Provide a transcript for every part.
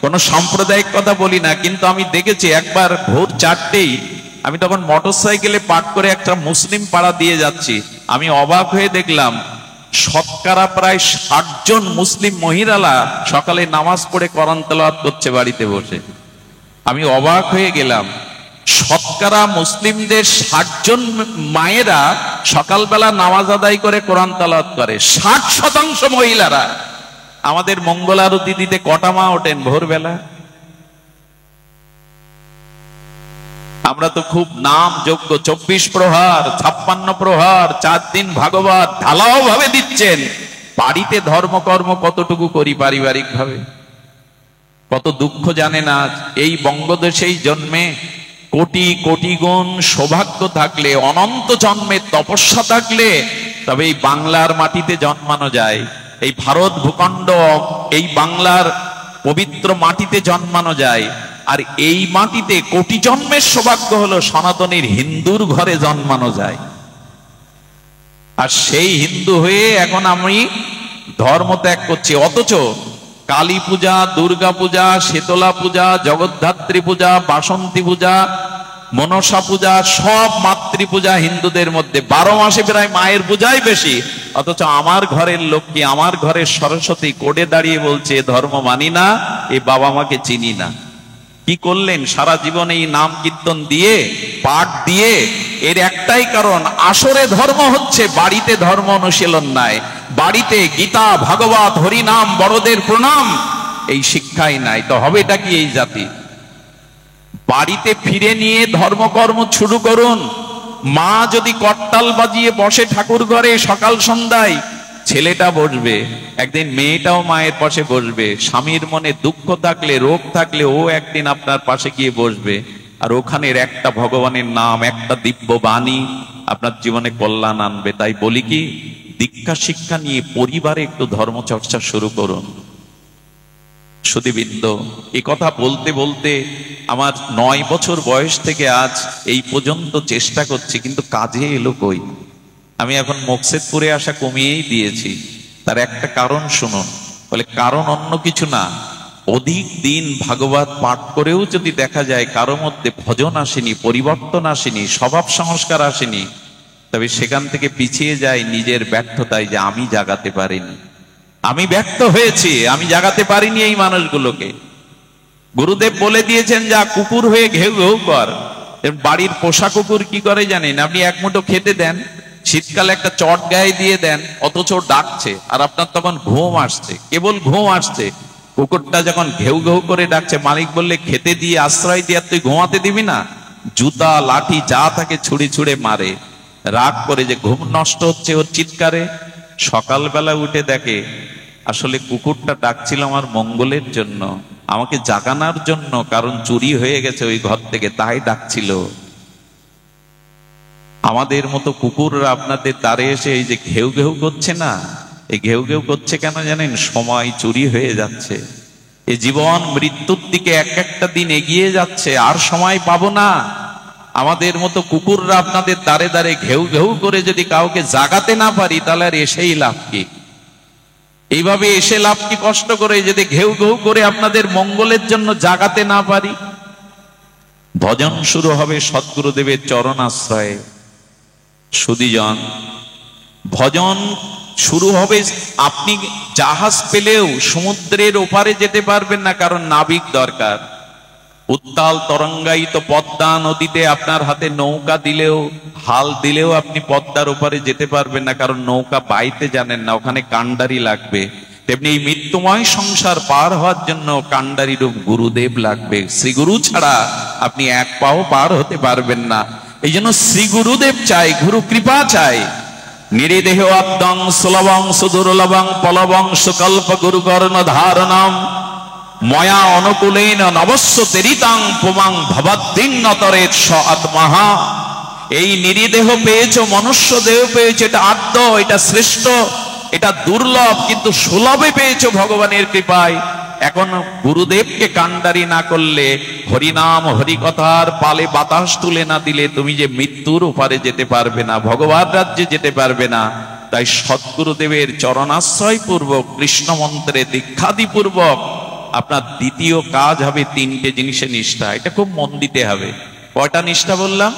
কোনো সাম্প্রদায়িক কথা বলি না, কিন্তু আমি দেখেছি একবার ভোর 4টেই আমি তখন মোটরসাইকেলে পাঠ করে একটা মুসলিম পাড়া দিয়ে যাচ্ছি। আমি অবাক হয়ে দেখলাম শতকরা প্রায় 60 জন মুসলিম মহিলারা সকালে নামাজ পড়ে কোরআন তেলাওয়াত করছে বাড়িতে বসে। আমি অবাক হয়ে গেলাম, শতকরা মুসলিমদের 60 জন মায়েরা সকালবেলা নামাজ আদায় করে কোরআন তেলাওয়াত করে। 60% মহিলারা। আমাদের মঙ্গল আরতি দিতে কটা মা ওঠেন ভোরবেলা? আমরা তো খুব নাম যোগ্য, 24 প্রহার 56 প্রহার 4 দিন ভাগবত ঢালাও ভাবে দিচ্ছেন। বাড়িতে ধর্মকর্ম কতটুকু করি পারিবারিক ভাবে? কত দুঃখ জানে না। এই বঙ্গদেশেই জন্মে কোটি কোটি গুণ সৌভাগ্য থাকলে, অনন্ত জন্মের তপস্যা থাকলে তবে এই বাংলার মাটিতে জন্মানো যায়। এই ভারত ভূখণ্ড, এই বাংলার পবিত্র মাটিতে জন্মানো যায়। আর এই মাটিতে কোটি জন্মের সৌভাগ্য হলো সনাতনীর হিন্দুর ঘরে জন্মানো যায়। আর সেই হিন্দু হয়ে এখন আমি ধর্ম ত্যাগ করছি। অথচ কালী পূজা, দুর্গা পূজা, শীতলা পূজা, জগদ্ধাত্রী পূজা, বাসন্তী পূজা, মনসা পূজা, সব মাতৃপূজা হিন্দুদের মধ্যে। 12 মাসে প্রায় মায়ের পূজাই বেশি। অথচ আমার ঘরের লক্ষ্মী, আমার ঘরের সরস্বতী কোডে দাঁড়িয়ে বলছে ধর্ম মানি না, এই বাবা মাকে চিনি না। কি করলেন সারা জীবন এই নাম কীর্তন দিয়ে, পাঠ দিয়ে? এর একটাই কারণ, আসরে ধর্ম হচ্ছে, বাড়িতে ধর্ম অনুশীলন নাই। বাড়িতে গীতা, ভাগবত, হরিনাম, বড়দের প্রণাম এই শিক্ষাই নাই। তো হবেটা কি এই জাতি? বাড়িতে ফিরে নিয়ে ধর্মকর্ম শুরু করুন। মা যদি করতাল বাজিয়ে বসে ঠাকুর ঘরে সকাল সন্ধ্যায়, ছেলেটা বসবে, একদিন মেয়েটাও মায়ের পাশে বসবে। স্বামীর মনে দুঃখ থাকলে, রোগ থাকলে ও একদিন আপনার পাশে গিয়ে বসবে। আর ওখানের একটা ভগবানের নাম, একটা দিব্য বাণী আপনার জীবনে কল্যাণ আনবে। তাই বলি কি, দীক্ষা শিক্ষা নিয়ে পরিবারে একটু ধর্মচর্চা শুরু করুন। সুধীবৃন্দ, এই কথা বলতে বলতে আমার 9 বছর বয়স থেকে আজ এই পর্যন্ত চেষ্টা করছি, কিন্তু কাজে এলো কই? আমি এখন মকসেদপুরে আসা কমিয়েই দিয়েছি। তার একটা কারণ শুনুন। বলে কারণ অন্য কিছু না, অধিক দিন ভাগবত পাঠ করেও যদি দেখা যায় কারো মধ্যে ভজন আসেনি, পরিবর্তন আসেনি, স্বভাব সংস্কার আসেনি, তবে সেখান থেকে পিছিয়ে যায় নিজের ব্যর্থতায়, যে আমি জাগাতে পারিনি, আমি ব্যর্থ হয়েছি, আমি জাগাতে পারিনি এই মানুষগুলোকে। গুরুদেব বলে দিয়েছেন, যা কুকুর হয়ে ঘেউ ঘেউ কর। বাড়ির পোষা কুকুর কি করে জানেন? আপনি এক মুঠো খেতে দেন, শীতকালে একটা চট গায়ে দিয়ে দেন, অথচ ডাকছে, আর আপনার তখন ঘুম আসছে, কেবল ঘুম আসছে। কুকুরটা যখন ঘেউ ঘেউ করে ডাকছে, মালিক বললে খেতে দিয়ে আশ্রয় দিয়ে তুই ঘুমাতে দিবি না? জুতা লাঠি যা থাকে ছুড়ে ছুড়ে মারে। রাগ করে যে ঘুম নষ্ট হচ্ছে ওর চিৎকারে। সকালবেলা উঠে দেখে আসলে কুকুরটা ডাকছিল আমার মঙ্গলের জন্য, আমাকে জাগানোর জন্য, কারণ চুরি হয়ে গেছে ওই ঘর থেকে, তাই ডাকছিল। আমাদের মতো কুকুররা আপনাদের দ্বারে এসে এই যে ঘেউ ঘেউ করছে না, এই ঘেউ ঘেউ করছে কেন জানেন? সময় চুরি হয়ে যাচ্ছে। এই জীবন মৃত্যুর দিকে এক একটা দিন এগিয়ে যাচ্ছে, আর সময় পাবো না। আমাদের মতো কুকুররা আপনাদের দ্বারে দ্বারে ঘেউ ঘেউ করে যদি কাউকে জাগাতে না পারি, তাহলে আর এসেই লাভ কি? এইভাবে এসে লাভ কি? কষ্ট করে যদি ঘেউ ঘেউ করে আপনাদের মঙ্গলের জন্য জাগাতে না পারি। ভজন শুরু হবে সদ্গুরুদেবের চরণ আশ্রয়ে। সুধীজন, ভজন শুরু হবে। আপনি জাহাজ পেলেও সমুদ্রের ওপারে যেতে পারবেন না, কারণ নাবিক দরকার। উত্তাল তরঙ্গায়িত পদ্মা নদীতে আপনার হাতে নৌকা দিলেও, হাল দিলেও আপনি পদ্মার ওপারে যেতে পারবেন না, কারণ নৌকা বাইতে জানেন না, ওখানে কান্ডারি লাগবে। তেমনি এই মৃত্যুময় সংসার পার হওয়ার জন্য কান্ডারি রূপ গুরুদেব লাগবে। শ্রীগুরু ছাড়া আপনি এক পাও পার হতে পারবেন না। এই জন্য শ্রী গুরুদেব চাই, গুরু কৃপা চাই। নিরিদেহ আদ্যং সুলভং সুদুর্লভং পলবং সুকল্প গুরু কর্ণ ধারণম ময়া অনুকূলেন নবস্য তেরিতাং পুমাং ভবদ্দিন্নতরে স আত্মহা। এই নিরিদেহ পেয়েছো, মনুষ্য দেহ পেয়েছো, এটা আদ্য, এটা শ্রেষ্ঠ, এটা দুর্লভ, কিন্তু সুলভে পেয়েছো ভগবানের কৃপায়। এখন গুরুদেবকে কান্ডারি না করলে, হরিনাম হরিকথার পালে বাতাস তুলে না দিলে তুমি যে মৃত্যুর ওপারে যেতে পারবে না, ভগবান রাজ্যে যেতে পারবে না। তাই সদ্গুরুদেবের চরণাশ্রয় পূর্বক, কৃষ্ণ মন্ত্রে দীক্ষাদি পূর্বক আপনার দ্বিতীয় কাজ হবে তিনটে জিনিসে নিষ্ঠা। এটা খুব মন দিতে হবে। কয়টা নিষ্ঠা বললাম?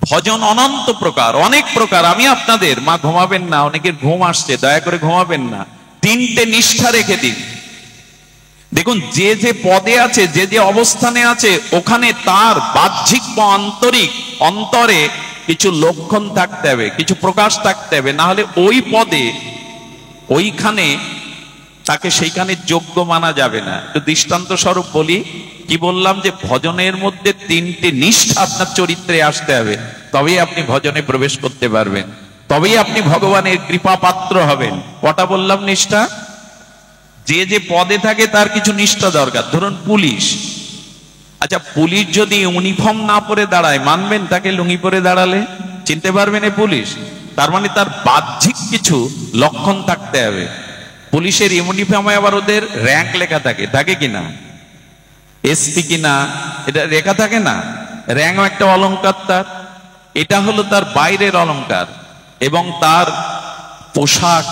ভজন অনন্ত প্রকার, অনেক প্রকার। আমি আপনাদের, মা ঘুমাবেন না, অনেকের ঘুম আসছে, দয়া করে ঘুমাবেন না, তিনটে নিষ্ঠা রেখে দিন। দেখুন, যে যে পদে আছে, যে যে অবস্থানে আছে, ওখানে তার বাহ্যিক বা আন্তরিক অন্তরে কিছু লক্ষণ থাকতে হবে, কিছু প্রকাশ থাকতে হবে, না হলে ওই পদে ওইখানে তাকে সেইখানে যোগ্য মানা যাবে না। একটু দৃষ্টান্ত স্বরূপ বলি। কি বললাম? যে ভজনের মধ্যে তিনটে নিষ্ঠা আপনার চরিত্রে আসতে হবে, তবেই আপনি ভজনে প্রবেশ করতে পারবেন, তবেই আপনি ভগবানের কৃপা পাত্র হবেন। কটা বললাম নিষ্ঠা? যে যে পদে থাকে তার কিছু নিষ্ঠা দরকার। ধরুন পুলিশ, আচ্ছা পুলিশ যদি ইউনিফর্ম না পরে দাঁড়ায়, মানবেন তাকে লুঙ্গি পরে দাঁড়ালে? চিনতে পারবেন এ পুলিশ? তার মানে তার বাহ্যিক কিছু লক্ষণ থাকতে হবে। পুলিশের ইউনিফর্মে আবার ওদের র্যাঙ্ক লেখা থাকে, থাকে কিনা? এসপি কিনা, এটা লেখা থাকে না? র্যাঙ্ক একটা অলংকার তার, এটা হলো তার বাইরের অলংকার। এবং তার পোশাক,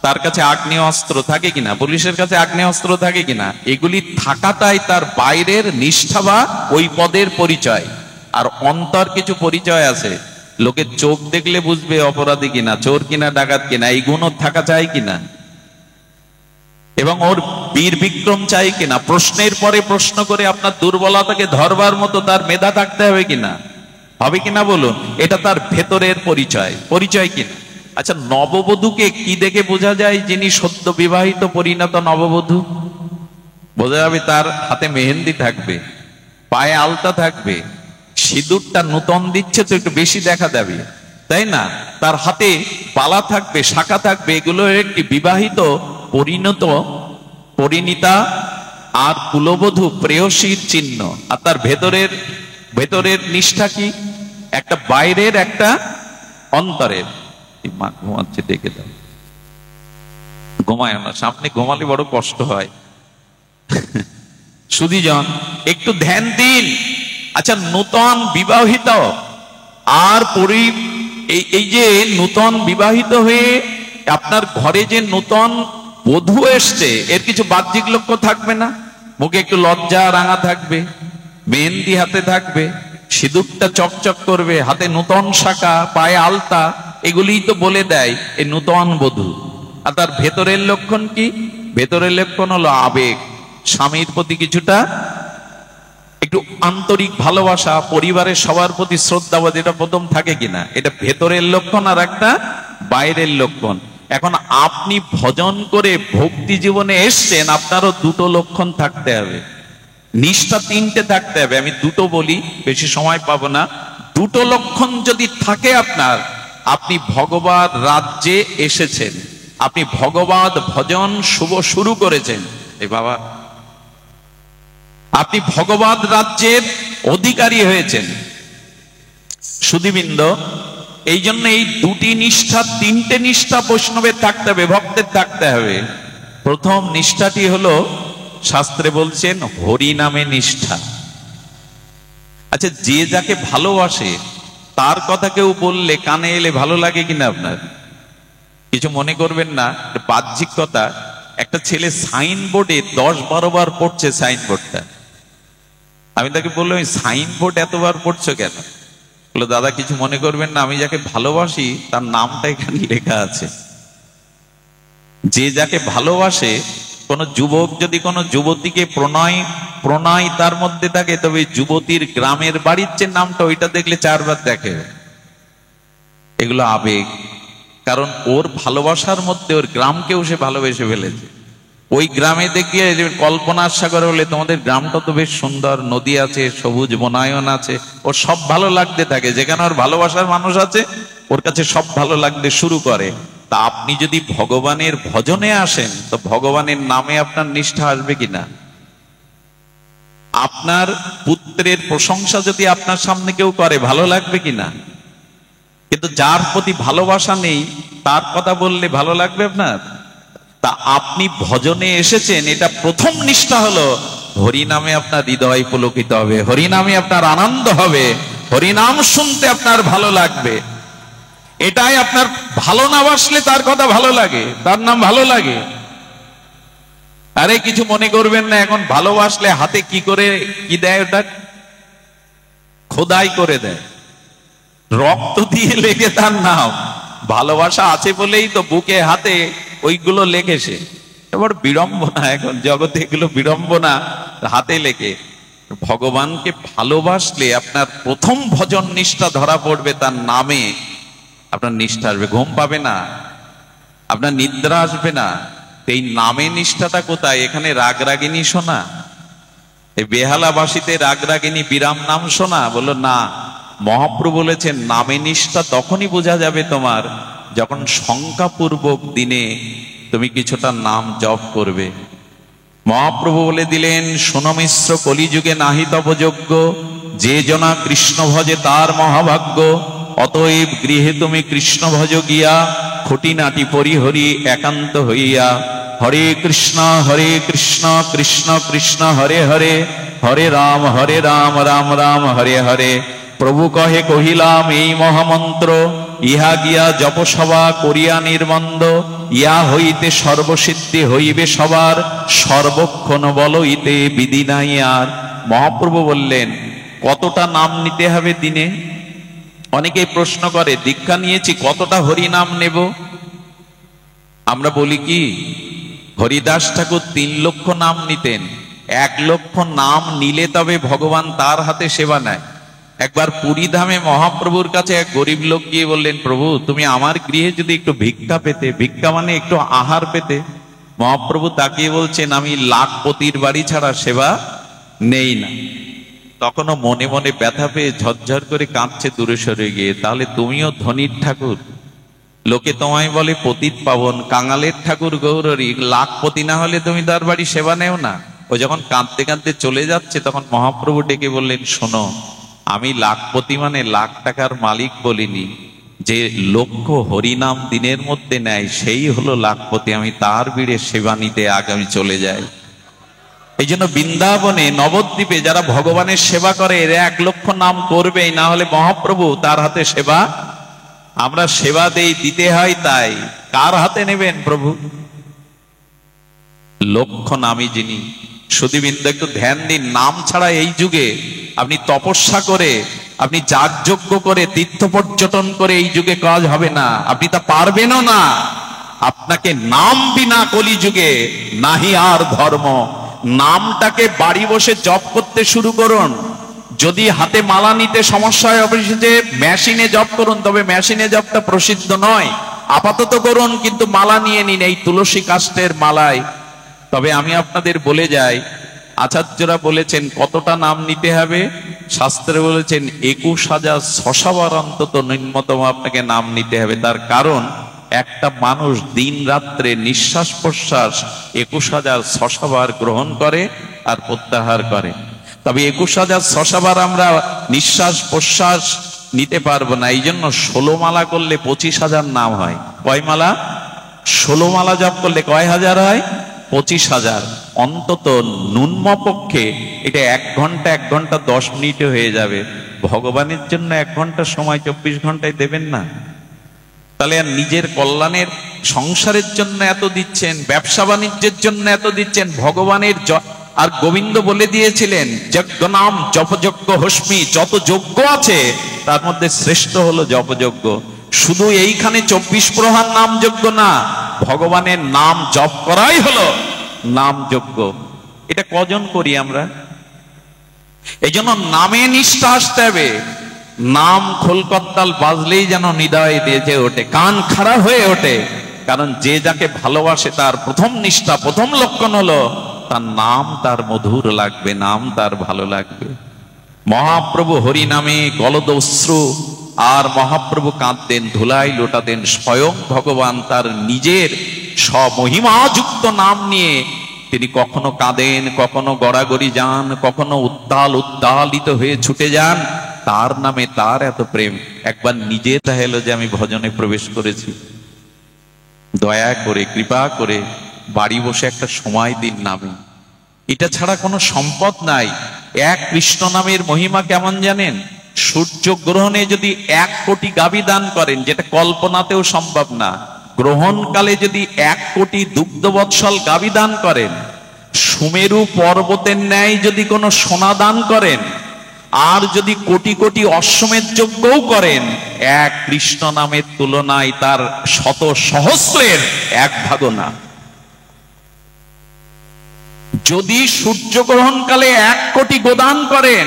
তার কাছে আগ্নেয় অস্ত্র থাকে কিনা? পুলিশের কাছে আগ্নেয় অস্ত্র থাকে কিনা? এগুলি থাকাটাই তার বাইরের নিষ্ঠা বা ওই পদের পরিচয়। আর অন্তর কিছু পরিচয় আছে, লোকের চোখ দেখলে বুঝবে অপরাধী কিনা, চোর কিনা, ডাকাত কিনা, এই গুণ থাকা চাই কিনা, এবং ওর বীর বিক্রম চাই কিনা, প্রশ্নের পরে প্রশ্ন করে আপনার দুর্বলতাকে ধরবার মতো তার মেধা থাকতে হবে কিনা, হবে কিনা বলুন? এটা তার ভেতরের পরিচয়, পরিচয় কিনা? আচ্ছা, নববধূকে কি দেখে বোঝা যায় যিনি সদ্য বিবাহিত পরিণত নববধূ? বোঝা যাবে তার হাতে মেহেন্দি থাকবে, পায়ে আলতা থাকবে, সিঁদুরটা নূতন দিচ্ছে তো একটু বেশি দেখা যাবে, তাই না? তার হাতে বালা থাকবে, শাখা থাকবে, এগুলো একটি বিবাহিত পরিণত পরিণীতা আর কুলবধূ প্রেয়সীর চিহ্ন। আর তার ভেতরের নিষ্ঠা কি? একটা বাইরের, একটা অন্তরের। মা ঘুমাচ্ছে, ডেকে দাও। ঘুমায় না, সামনে ঘুমালে বড় কষ্ট হয়। সুধীজন, একটু ধ্যান দিন। আচ্ছা, নূতন বিবাহিত আর এই যে নূতন বিবাহিত হয়ে আপনার ঘরে যে নূতন বধূ এসছে, এর কিছু বাহ্যিক লক্ষ্য থাকবে না? মুখে একটু লজ্জা রাঙা থাকবে, মেহেন্দি হাতে থাকবে, সিঁদুরটা চকচক করবে, হাতে নূতন শাখা, পায়ে আলতা, এগুলিই তো বলে দেয় এই নূতন বধূ। আর তার ভেতরের লক্ষণ কি? ভেতরের লক্ষণ হলো আবেগ, স্বামীর প্রতি কিছুটা একটু আন্তরিক ভালোবাসা, পরিবারের সবার প্রতি শ্রদ্ধাবোধ, এটা প্রথম থাকে কিনা? এটা ভেতরের লক্ষণ আর একটা বাইরের লক্ষণ। এখন আপনি ভজন করে ভক্তি জীবনে এসছেন, আপনারও দুটো লক্ষণ থাকতে হবে, নিষ্ঠা তিনটে থাকতে হবে। আমি দুটো বলি, বেশি সময় পাবো না। দুটো লক্ষণ যদি থাকে আপনার, আপনি ভগবত রাজ্যে এসেছেন, আপনি ভগবত ভজন শুরু করেছেন। এই বাবা, আপনি ভগবত রাজ্যের অধিকারী হয়েছেন। সুধীবৃন্দ, এই জন্য এই দুটি নিষ্ঠা, তিনটে নিষ্ঠা বৈষ্ণবের থাকতে হবে, ভক্তের থাকতে হবে। প্রথম নিষ্ঠাটি হলো, শাস্ত্রে বলছেন হরি নামে নিষ্ঠা। আচ্ছা, যে যাকে ভালোবাসে তার কথা কেউ বললে কানে এলে ভালো লাগে কিনা আপনার? কিছু মনে করবেন না, বাহ্যিক কথা। একটা ছেলে সাইনবোর্ডে 10-12 বার পড়ছে সাইনবোর্ডটা। আমি তাকে বললাম, সাইনবোর্ড এতবার পড়ছো কেন? বললো, দাদা কিছু মনে করবেন না, আমি যাকে ভালোবাসি তার নামটা এখানে লেখা আছে। যে যাকে ভালোবাসে, কোন যুবক যদি কোনো যুবতীকে প্রণয় তার মধ্যে থাকে, তবে যুবতীর গ্রামের বাড়ির যে নামটা, ওইটা দেখলে 4 বার দেখে। এগুলো আবেগ, কারণ ওর ভালোবাসার মধ্যে ওর গ্রামকেও সে ভালোবেসে ফেলেছে। ওই গ্রামে দেখিয়ে কল্পনার সাগরে বলে, তোমাদের গ্রামটা তো বেশ সুন্দর, নদী আছে, সবুজ বনায়ন আছে, ওর সব ভালো লাগতে থাকে। যেখানে ওর ভালোবাসার মানুষ আছে, ওর কাছে সব ভালো লাগতে শুরু করে। তা আপনি যদি ভগবানের ভজনে আসেন, তো ভগবানের নামে আপনার নিষ্ঠা আসবে কিনা? আপনার পুত্রের প্রশংসা যদি আপনার সামনে কেউ করে, ভালো লাগবে কিনা? কিন্তু যার প্রতি ভালোবাসা নেই, তার কথা বললে ভালো লাগবে আপনার? তা আপনি ভজনে এসেছেন, এটা প্রথম নিষ্ঠা হলো হরি নামে আপনার হৃদয় পুলকিত হবে, হরি নামে আপনার আনন্দ হবে, হরি নাম শুনতে আপনার ভালো লাগবে। এটাই আপনার ভালো না বাসলে তার কথা ভালো লাগে, তার নাম ভালো লাগে। আরে কিছু মনে করবেন না, এখন ভালোবাসলে হাতে কি করে কি দেয়, ওটা খোদাই করে দেয়, রক্ত দিয়ে লেগে তার নাম। ভালোবাসা আছে বলেই তো বুকে হাতে ওইগুলো লেগেছে। এবার বিড়ম্বনা, এখন জগতে এগুলো বিড়ম্বনা, হাতে লেগে। ভগবানকে ভালোবাসলে আপনার প্রথম ভজন নিষ্ঠা ধরা পড়বে তার নামে। আপনার নিষ্ঠা আসবে, ঘুম পাবে না, আপনার নিদ্রা আসবে না। এই নামে নিষ্ঠাটা কোথায়? এখানে রাগ রাগিনী শোনা, এই বেহালাবাসীতে রাগ রাগিনী বিরাম নাম শোনা? বললো না, মহাপ্রভু বলেছেন নামে নিষ্ঠা তখনই বোঝা যাবে তোমার, যখন শঙ্কাপূর্বক দিনে তুমি কিছুটা নাম জপ করবে। মহাপ্রভু বলে দিলেন, শোনো মিশ্র, কলিযুগে নাহি তব যোগ্য, যে জনা কৃষ্ণ ভজে তার মহাভাগ্য। অতএব গৃহে তুমি কৃষ্ণ ভজ গিয়া, খুঁটিনাটি পরিহরি একান্ত হইয়া। হরে কৃষ্ণ কৃষ্ণ কৃষ্ণ হরে হরে, হরে রাম রাম রাম হরে হরে। প্রভু কহে কহিলাম এই মহামন্ত্র, ইহা গিয়া জপসভা করিয়া নির্মন্দ। ইয়া হইতে সর্বসিদ্ধি হইবে সবার, সর্বক্ষণ বলইতে বিধি নাই আর। মহাপ্রভু বললেন কতটা নাম নিতে হবে দিনে? অনেকে প্রশ্ন করে, দীক্ষা নিয়েছি কতটা হরি নাম নেব? আমরা বলি কি, হরিদাস ঠাকুর 3 লক্ষ নাম নিতেন। 1 লক্ষ নাম নিলে তবে ভগবান তার হাতে সেবা নেয়। একবার পুরী ধামে মহাপ্রভুর কাছে এক গরিব লোক গিয়ে বললেন, প্রভু তুমি আমার গৃহে যদি একটু ভিক্ষা পেতে, ভিক্ষা মানে একটু আহার পেতে। মহাপ্রভু তাকিয়ে বলছেন, আমি লাখপতির বাড়ি ছাড়া সেবা নেই না। তখনও মনে মনে ব্যথা পেয়ে ঝরঝর করে কাঁদছে দূরে সরে গিয়ে। তাহলে তুমিও ধনীর ঠাকুর, লোকে তোমায় বলে পতিত পাবন, কাঙালের ঠাকুর গৌরী, লাখপতি না হলে তুমি তার বাড়ি সেবা নেও না। ও যখন কাঁদতে কাঁদতে চলে যাচ্ছে, তখন মহাপ্রভু ডেকে বললেন, শোনো, আমি লাখপতি মানে লাখ টাকার মালিক বলিনি। যে লক্ষ হরিনাম দিনের মধ্যে নেয় সেই হলো লাখপতি। আমি তার বিড়ে সেবা নিতে আগামী চলে যাই। এই জন্য বৃন্দাবনে নবদ্বীপে যারা ভগবানের সেবা করে, এরা 1 লক্ষ নাম করবেই, না হলে মহাপ্রভু তার হাতে সেবা। আমরা সেবা দেই, দিতে হয়, তাই কার হাতে নেবেন প্রভু? লক্ষ নামই যিনি। সুধীবৃন্দ একটু ধ্যান দিন, নাম ছাড়া এই যুগে আপনি তপস্যা করে, আপনি যাগযজ্ঞ করে, তীর্থ পর্যটন করে এই যুগে কাজ হবে না, আপনি তা পারবেনও না। আপনাকে নাম বিনা কলিযুগে নাহি আর ধর্ম। নামটাকে বাড়ি বসে জপ করতে শুরু করুন। যদি হাতে মালা নিতে সমস্যা হয়, অফিসে মেশিনে জপ করুন, তবে মেশিনে জপটা প্রসিদ্ধ নয়। আপাতত করুন, কিন্তু মালা নিয়ে নিন, এই তুলসী কাষ্ঠের মালায়। তবে আমি আপনাদের বলে যাই, আচার্যরা বলেছেন কতটা নাম নিতে হবে। শাস্ত্রে বলেছেন 21,600 বার অন্তত ন্যূনতম আপনাকে নাম নিতে হবে। তার কারণ, একটা মানুষ দিন রাত্রে নিঃশ্বাস প্রশ্বাস 21,600 বার গ্রহণ করে আর প্রত্যাহার করে। তবে 21,600 বার আমরা নিঃশ্বাস প্রশ্বাস নিতে পারবো না। এই জন্য 16 মালা করলে 25,000 নাম হয়। কয় মালা? 16 মালা জপ করলে কয় হাজার হয়? 25,000। অন্তত ন্যূনম পক্ষে এটা 1 ঘন্টা 1 ঘন্টা 10 মিনিটে হয়ে যাবে। ভগবানের জন্য 1 ঘন্টা সময় 24 ঘন্টায় দেবেন না? তাহলে আর নিজের কল্যাণের, সংসারের জন্য এত দিচ্ছেন, ব্যবসা বাণিজ্যের জন্য এত দিচ্ছেন, ভগবানের। আর গোবিন্দ বলে দিয়েছিলেন, যজ্ঞ নাম জপযজ্ঞ হস্মি, যত যজ্ঞ আছে তার মধ্যে শ্রেষ্ঠ হলো জপযজ্ঞ। শুধু এইখানে 24 প্রহার নাম যজ্ঞ না, ভগবানের নাম জপ করাই হলো নাম যজ্ঞ। এটা কজন করি আমরা? এই জন্য নামে নিষ্ঠা আসতে হবে। নাম খোলকদ্দাল বাজলেই যেন হৃদয়ে বেজে ওঠে, কান খাড়া হয়ে ওঠে। কারণ যে যাকে ভালোবাসে তার প্রথম নিষ্ঠা, প্রথম লক্ষণ হলো তার নাম তার মধুর লাগবে, নাম তার ভালো লাগবে। মহাপ্রভু হরি নামে গলদ অশ্রু, আর মহাপ্রভু কাঁদতেন, ধুলাই লোটাতেন। স্বয়ং ভগবান তার নিজের স্বমহিমাযুক্ত নাম নিয়ে তিনি কখনো কাঁদেন, কখনো গড়াগড়ি যান, কখনো উত্তালিত হয়ে ছুটে যান। তার নামে তার এত প্রেম। একবার নিজে চাইলো যে আমি ভজনে প্রবেশ করেছি, দয়া করে কৃপা করে বাড়ি বসে একটা সময় দিন নামে। এটা ছাড়া কোনো সম্পদ নাই। এক কৃষ্ণ নামের মহিমা কেমন জানেন? সূর্য গ্রহণে যদি 1 কোটি গাভী দান করেন, যেটা কল্পনাতেও সম্ভব না, গ্রহণকালে যদি 1 কোটি দুগ্ধবৎসল গাভী দান করেন, সুমেরু পর্বতের ন্যায় যদি কোনো সোনা দান করেন, আর যদি কোটি কোটি অশ্বমেধ যজ্ঞও করেন, এক কৃষ্ণ নামের তুলনায় তার শত সহস্রের এক ভাগও না। যদি সূর্যগ্রহণকালে 1 কোটি গোদান করেন,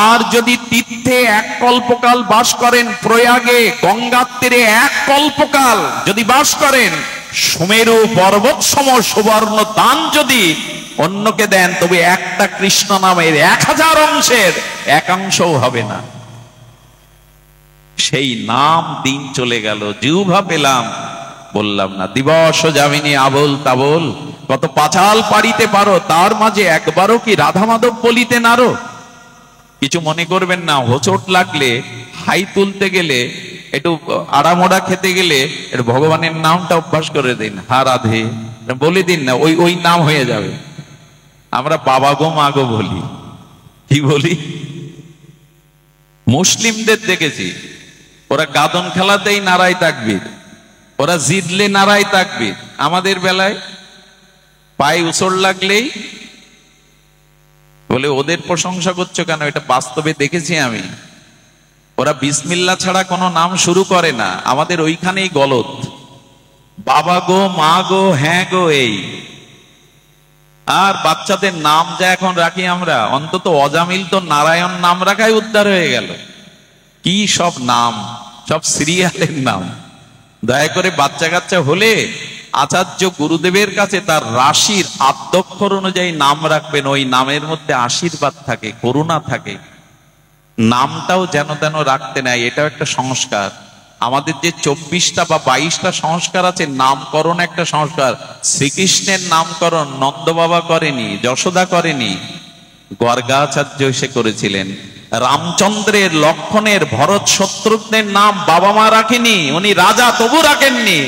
আর যদি তীর্থে 1 কল্পকাল বাস করেন, প্রয়াগে গঙ্গার তীরে 1 কল্পকাল যদি বাস করেন, সুমেরু পর্বত সম সুবর্ণ দান যদি অন্যকে দেন, তবে একটা কৃষ্ণ নামের 1000 অংশের 1 অংশও হবে না। সেই নাম দিন চলে গেল, জিহ্বা পেলাম, বললাম না। দিবস যামিনী আবোল তাবোল, কত পাঁচাল পাড়িতে পারো, তার মাঝে একবারও কি রাধা মাধব বলিতে নারো। কিছু মনে করবেন না, হোঁচট লাগলে, হাই তুলতে গেলে, একটু আড়ামোড়া খেতে গেলে একটু ভগবানের নামটা অভ্যাস করে দিন, হা রাধে বলে দিন না, ওই নাম হয়ে যাবে। আমরা বাবা গো মা গো বলি, কি বলি? মুসলিমদের দেখেছি, ওরা গাদন খেলাতেই নারায় তাকবীর, ওরা জিতলে নারায় তাকবীর। আমাদের বেলায় পায়ে উসর লাগলেই বলে ওদের প্রশংসা করছো কেন? এটা বাস্তবে দেখেছি আমি। ওরা বিসমিল্লাহ ছাড়া কোনো নাম শুরু করে না। আমাদের ওইখানেই গলত, বাবা গো মা গো হ্যাঁ গো এই। আর বাচ্চাদের নাম যা এখন রাখি আমরা, অন্তত অজামিল তো নারায়ণ নাম রাখাই উদ্ধার হয়ে গেল। কি সব নাম, সব সিরিয়ালের নাম। দয়া করে বাচ্চা কাচ্চা হলে আচার্য গুরুদেবের কাছে তার রাশির আদ্যক্ষর অনুযায়ী নাম রাখবেন। ওই নামের মধ্যে আশীর্বাদ থাকে, করুণা থাকে। নামটাও যেন তেন রাখতে নাই, এটাও একটা সংস্কার। আমাদের যে 24টা বা 22টা সংস্কার আছে, নামকরণ একটা সংস্কার। শ্রীকৃষ্ণের নামকরণ নন্দ বাবা করেনি, যশোদা করেনি, গর্গাচার্য এসে করেছিলেন। রামচন্দ্রের, লক্ষণের, ভরত, শত্রুঘ্নের নাম বাবা মা রাখেনি, উনি রাজা তবু রাখেননি,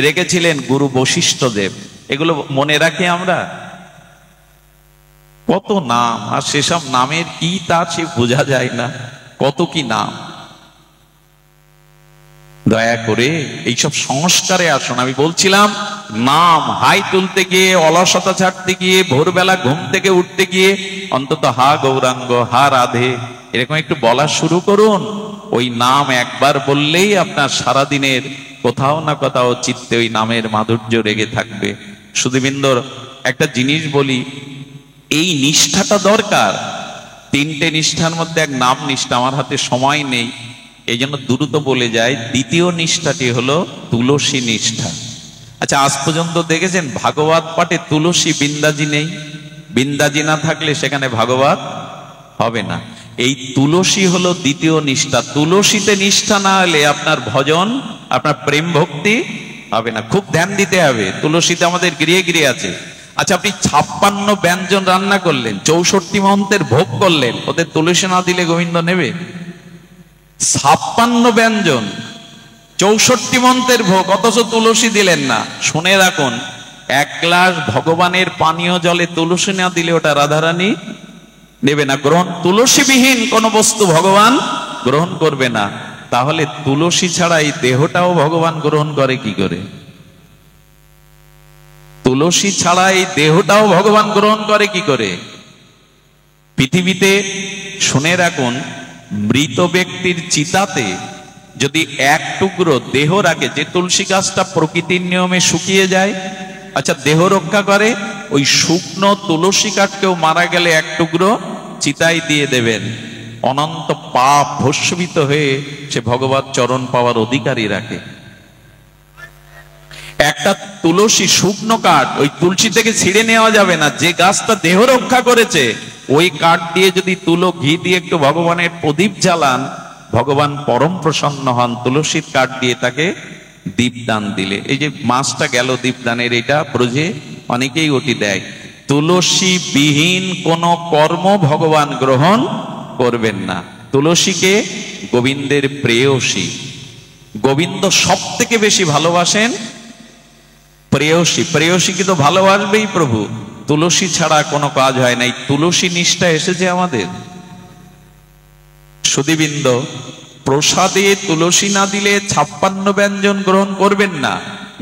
রেখেছিলেন গুরু বশিষ্ঠ দেব। এগুলো মনে রাখি আমরা? কত নাম, আর সেসব নামের কি তা সে বোঝা যায় না, কত কি নাম। দয়া করে এইসব সংস্কারে আসুন। আমি বলছিলাম, নাম হাই তুলতে গিয়ে, অলসতা ছাড়তে গিয়ে, ভোরবেলা ঘুম থেকে উঠতে গিয়ে অন্তত হা গৌরাঙ্গ, হা রাধে এরকম একটু বলা শুরু করুন। ওই নাম একবার বললেই আপনার সারাদিনের কোথাও না কোথাও চিত্তে ওই নামের মাধুর্য রেগে থাকবে। সুধীবৃন্দর, একটা জিনিস বলি, এই নিষ্ঠাটা দরকার। 3টে নিষ্ঠার মধ্যে এক নাম নিষ্ঠা। আমার হাতে সময় নেই, এই জন্য দ্রুত বলে যায়। দ্বিতীয় নিষ্ঠাটি হলো তুলসী নিষ্ঠা। আচ্ছা, আজ পর্যন্ত দেখেছেন ভাগবত পাঠে তুলসী বিন্দাজি নেই? বিন্দাজি না থাকলে সেখানে ভাগবত হবে না। এই তুলসী হলো দ্বিতীয় নিষ্ঠা। তুলসীতে নিষ্ঠা না হলে আপনার ভজন, আপনার প্রেম ভক্তি হবে না। খুব ধ্যান দিতে হবে। তুলসীতে আমাদের গৃহে গৃহে আছে। আচ্ছা, আপনি 56 ব্যঞ্জন রান্না করলেন, 64 মন্ত্রের ভোগ করলেন, ওদের তুলসী না দিলে গোবিন্দ নেবে? 56 ব্যঞ্জন, 64 মন্ত্রের ভোগ, অথচ তুলসী দিলেন না। শুনে রাখুন, 1 গ্লাস ভগবানের পানীয় জলে তুলসী না দিলে ওটা রাধারানী নেবে না। তুলসীবিহীন কোন বস্তু ভগবান গ্রহণ করবে না। তাহলে তুলসী ছাড়া এই দেহটাও ভগবান গ্রহণ করে কি করে? তুলসী ছাড়া এই দেহটাও ভগবান গ্রহণ করে কি করে? পৃথিবীতে শুনে রাখুন, মৃত ব্যক্তির চিতাতে যদি 1 টুকরো দেহ রাখে, যে তুলসী গাছটা প্রকৃতির নিয়মে শুকিয়ে যায়, আচ্ছা দেহ রক্ষা করে, ওই শুকনো তুলসী কাঠকেও মারা গেলে 1 টুকরো চিতায় দিয়ে দেবেন। অনন্ত পাপ ভস্মীভূত হয়ে সে ভগবত চরণ পাওয়ার অধিকারী রাখে। একটা তুলসী শুকনো কাঠ ওই তুলসী থেকে ছিঁড়ে নেওয়া যাবে না। যে গাছটা দেহ রক্ষা করেছে, ওই কাঠ দিয়ে যদি তুলো ঘি দিয়ে একটু ভগবানের প্রদীপ জ্বালান, ভগবান পরম প্রসন্ন হন। তুলসীর কাঠ দিয়ে তাকে দীপদান দিলে, এই যে মাসটা গেল দীপদানের, এটা ব্রজে অনেকেই ওটি দেয়। তুলসী বিহীন কোন কর্ম ভগবান গ্রহণ করবেন না। তুলসীকে গোবিন্দের প্রেয়সী, গোবিন্দ সব থেকে বেশি ভালোবাসেন প্রেয়সী। প্রেয়সীকে তো ভালোবাসবেই প্রভু। তুলসী ছাড়া কোনো কাজ হয় নাই। তুলসী নিষ্ঠা এসেছে আমাদের। সুধীবৃন্দ, প্রসাদে তুলসী না দিলে 56 ব্যঞ্জন গ্রহণ করবেন না।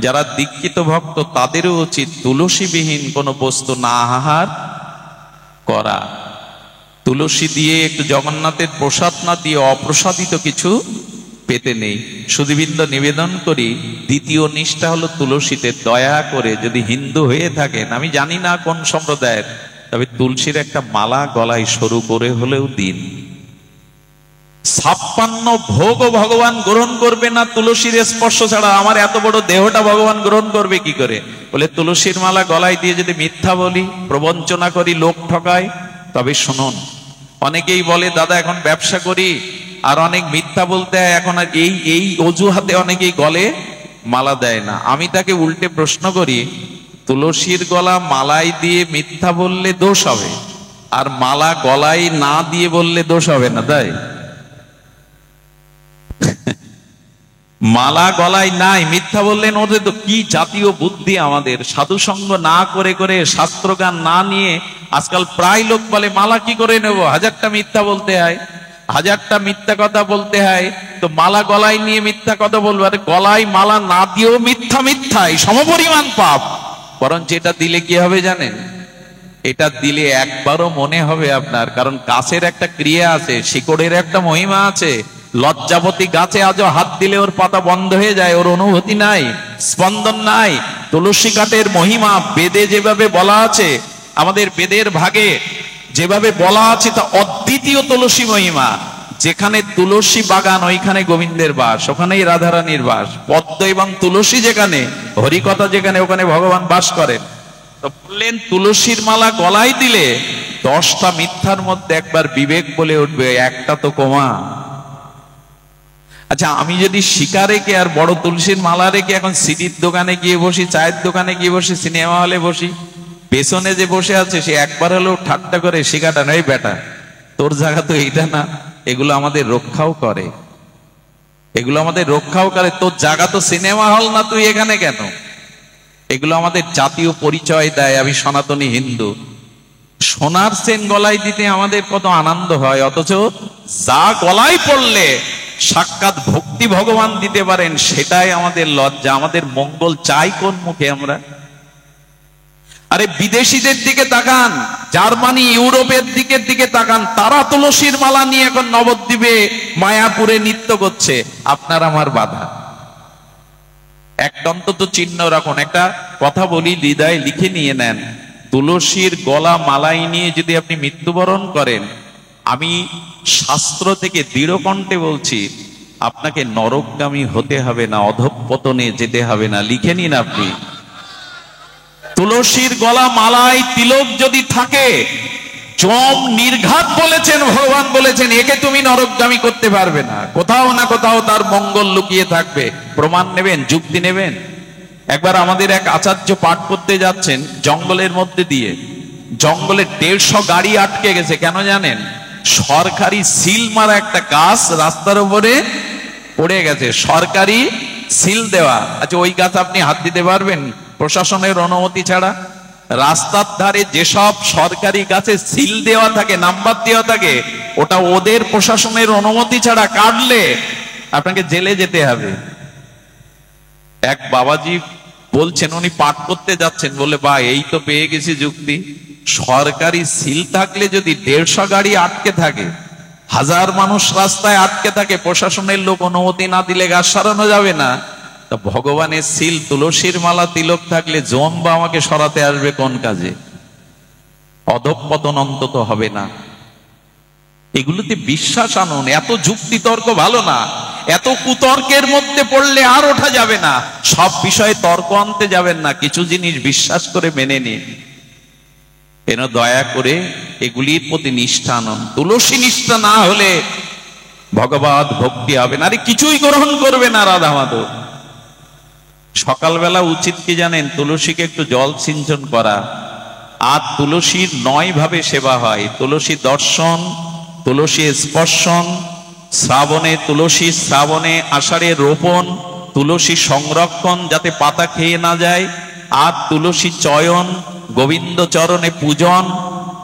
যারা দীক্ষিত ভক্ত তাদেরও উচিত তুলসীবিহীন কোনো বস্তু না আহার করা। তুলসী দিয়ে একটু জগন্নাথের প্রসাদ না দিয়ে অপ্রসাদিত কিছু পেতে নেই। সুধীবৃন্দ, নিবেদন করি, দ্বিতীয় নিষ্ঠা হলো তুলসীতে। দয়া করে যদি হিন্দু হয়ে থাকেন, আমি জানি না কোন সম্প্রদায়ের, তবে তুলসীর একটা মালা গলায় সরু করে হলেও দিন। 56 ভোগও ভগবান গ্রহণ করবে না তুলসীর স্পর্শ ছাড়া। আমার এত বড় দেহটা ভগবান গ্রহণ করবে কি করে? বলে তুলসীর মালা গলায় দিয়ে যদি মিথ্যা বলি, প্রবঞ্চনা করি, লোক ঠকাই, তবে শুনুন, অনেকেই বলে দাদা এখন ব্যবসা করি, আর অনেক মিথ্যা বলতে হয়, এখন আর এই অজুহাতে অনেকেই গলে মালা দেয় না। আমি তাকে উল্টে প্রশ্ন করি, তুলসীর গলা মালাই দিয়ে মিথ্যা বললে দোষ হবে, আর মালা গলায় না দিয়ে বললে দোষ হবে না, তাই? মালা গলায় নাই, মিথ্যা বললেন, ওদের তো কি জাতীয় বুদ্ধি আমাদের! সাধু সঙ্গ না করে করে, শাস্ত্রজ্ঞান না নিয়ে আজকাল প্রায় লোক বলে মালা কি করে নেব, 1000টা মিথ্যা বলতে হয়, 1000টা মিথ্যা কথা বলতে হয়, তো মালা গলায় নিয়ে মিথ্যা কথা বলবো। আরে গলায় মালা না দিয়েও মিথ্যা মিথ্যাই সমপরিমাণ পাপ। বরং যেটা দিলে কি হবে জানেন? এটা দিলে একবারও মনে হবে আপনার, কারণ গাছের একটা ক্রিয়া আছে, শিকড়ের একটা মহিমা আছে। লজ্জাবতী গাছে আজও হাত দিলে ওর পাতা বন্ধ হয়ে যায়, ওর অনুভূতি নাই, স্পন্দন নাই। তুলসী কাঠের মহিমা বেদে যেভাবে বলা আছে, আমাদের বেদের ভাগে যেভাবে বলা আছে, তা অদ্বিতীয় তুলসী মহিমা। যেখানে তুলসী বাগান ওইখানে গোবিন্দের বাস, ওখানেই রাধারানীর বাস। পদ্ম এবং তুলসী যেখানে, হরিকথা যেখানে, ওখানে ভগবান বাস করেন। তো বললেন তুলসীর মালা গলায় দিলে 10টা মিথ্যার মধ্যে একবার বিবেক বলে উঠবে, একটা তো কমা। আচ্ছা, আমি যদি শিকা রেখে আর বড় তুলসীর মালা রেখে এখন সিডির দোকানে গিয়ে বসি, চায়ের দোকানে গিয়ে বসি, সিনেমা হলে বসি, পেছনে যে বসে আছে সে একবার হলেও ঠাট্টা করে শিকাটা নয়, বেটা তোর জায়গা তো এইটা না। এগুলো আমাদের রক্ষাও করে, এগুলো আমাদের রক্ষাও করে। তোর জায়গা তো সিনেমা হল না, তুই এখানে কেন? এগুলো আমাদের জাতীয় পরিচয় দেয়, আমি সনাতনী হিন্দু। সোনার চেন গলায় দিতে আমাদের কত আনন্দ হয়, অথচ যা গলায় পড়লে সাক্ষাৎ ভক্তি ভগবান দিতে পারেন, সেটাই আমাদের লজ্জা। আমাদের মঙ্গল চাই কোন মুখে আমরা? আরে বিদেশিদের দিকে তাকান, জার্মানি, ইউরোপের দিকে তাকান, তারা তুলসীর মালা নিয়ে এখন নবদ্বীপে মায়াপুরে নৃত্য করছে, আপনার আমার বাধা। একটা অন্তত চিহ্ন রাখুন। একটা কথা বলি, হৃদয়ে লিখে নিয়ে নেন, তুলসীর গলা মালাই নিয়ে যদি আপনি মৃত্যুবরণ করেন, আমি শাস্ত্র থেকে দৃঢ় কণ্ঠে বলছি, আপনাকে নরকগামী হতে হবে না, অধঃপতনে যেতে হবে না। লিখে নিন আপনি। তুলসীর গলা মালায় তিলক যদি থাকে, যম নির্ঘাত বলেছেন, ভগবান বলেছেন, একে তুমি নরকগামী করতে পারবে না। কোথাও না কোথাও তার মঙ্গল লুকিয়ে থাকবে। প্রমাণ নেবেন, যুক্তি নেবেন? একবার আমাদের এক আচার্য পাঠ করতে যাচ্ছেন জঙ্গলের মধ্যে দিয়ে, জঙ্গলে 150 গাড়ি আটকে গেছে। কেন জানেন? সরকারি সিল মারা একটা গাছ রাস্তার উপরে পড়ে গেছে, সরকারি সিল দেওয়া। আচ্ছা, ওই গাছ আপনি হাত দিতে পারবেন প্রশাসনের অনুমতি ছাড়া? রাস্তার ধারে যেসব সরকারি গাছে সিল দেওয়া থাকে, নাম্বার দেওয়া থাকে, ওটা ওদের প্রশাসনের অনুমতি ছাড়া কাটলে আপনাকে জেলে যেতে হবে। এক বাবাজি বলছেন, উনি পাঠ করতে যাচ্ছেন, বলে বা এই তো পেয়ে গেছি যুক্তি। সরকারি সিল থাকলে যদি 150 গাড়ি আটকে থাকে, 1000 মানুষ রাস্তায় আটকে থাকে, প্রশাসনের লোক অনুমতি না দিলে গাছ সরানো যাবে না, তা ভগবানের সিল, তুলসীর মালা তিলক থাকলে জম বা আমাকে সরাতে আসবে কোন কাজে? অধঃপতন অন্তত হবে না। এগুলোতে বিশ্বাস আনুন। এত যুক্তি তর্ক ভালো না, এত কুতর্কের মধ্যে পড়লে আর ওঠা যাবে না। সব বিষয়ে তর্ক আনতে যাবেন না, কিছু জিনিস বিশ্বাস করে মেনে নিন। কেন দয়া করে এগুলির প্রতি নিষ্ঠা আনুন। তুলসী নিষ্ঠা না হলে ভগবত ভক্তি হবে না। আরে কিছুই গ্রহণ করবে না রাধা মাধব। সকালবেলা উচিত কি জানেন? তুলসীকে একটু জল সিঞ্চন করা। আর তুলসীর 9 ভাবে সেবা হয়। তুলসী দর্শন, তুলসী স্পর্শন, শ্রাবণে তুলসী, শ্রাবণে আষাঢ়ে রোপণ, তুলসী সংরক্ষণ যাতে পাতা খেয়ে না যায়, আর তুলসী চয়ন, গোবিন্দ চরণে পূজন,